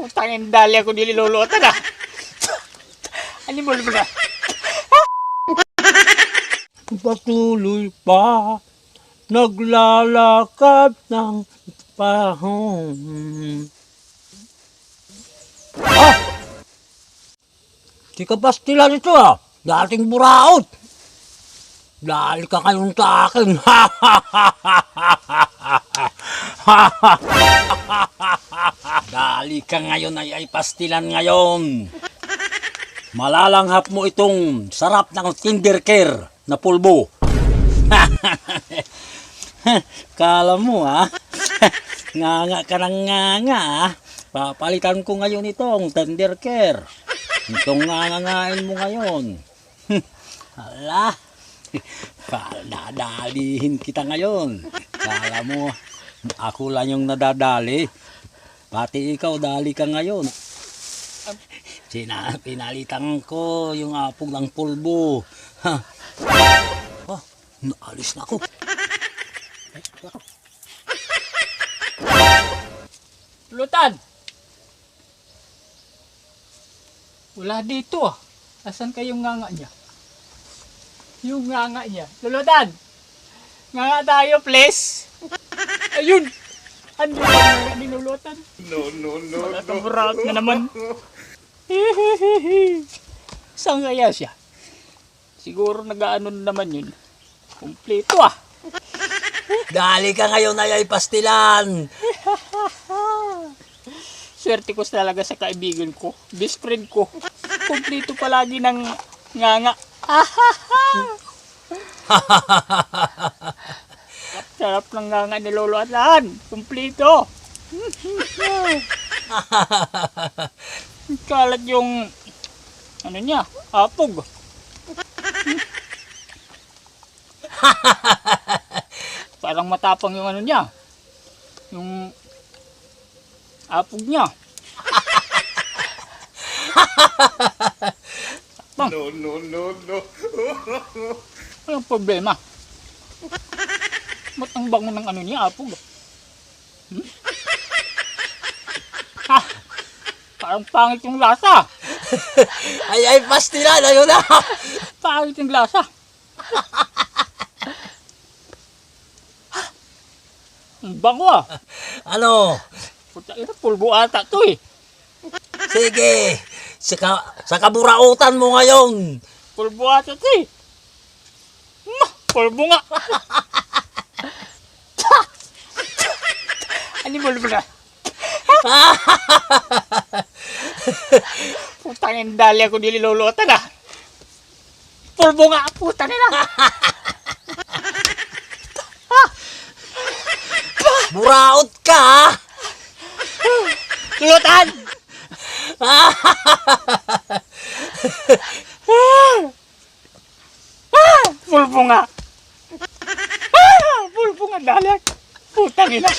Putangin dali ako nililulutan ah. Ano mo na? Patuloy pa, naglalakad ng panahon. Si Kapastila nito dating buraot. Dahil ka ngayon sa akin. Dali ka ngayon ay pastilan ngayon. Malalanghap mo itong sarap ng Kindercare na pulbo. Kala mo nganga ka ng nganga Papalitan ko ngayon itong Kindercare. Itong ngangangain mo ngayon. Hala. Nadalihin kita ngayon. Kala mo, ako lang yung nadadali. Pati ikaw, dali ka ngayon. Pinalitan ko yung apog ng pulbo. Naalis na ako. Lutan! Wala dito ah. Asan kayong nganga niya? Yung nganga niya. Lulutan! Nganga tayo, please! Ayun! Ano yung nganga ni Lulutan? No. Wala kang burat na naman. Saan kaya siya? Siguro nag-ano naman yun. Kumpleto ah! Dali ka ngayon ay pastilan. Swerte ko talaga sa kaibigan ko. Best friend ko. Kumpleto palagi ng nganga. Sarap ng nganga ni Lolo Atan. Kumpleto. Kalat yung ano niya, apog. Parang matapang yung ano niya. Yung apog niya. No. Walang problema. Ba't ang bango ng ano niya, apog? Parang pangit yung lasa. Ay pastilan, ayun na. Pangit yung lasa. Ang bango ah. Ano? Puta ina, pulbo ata to eh. Sige, sa kaburautan mo ngayon. Pulbo ata to eh. Pulbo nga. Ano mo na? Putangin dali ako nililulutan ah. Pulbo nga, putangin na. Buraot ka. Lulutan! Pulbo nga. Pulbo nga dali. Putangin na.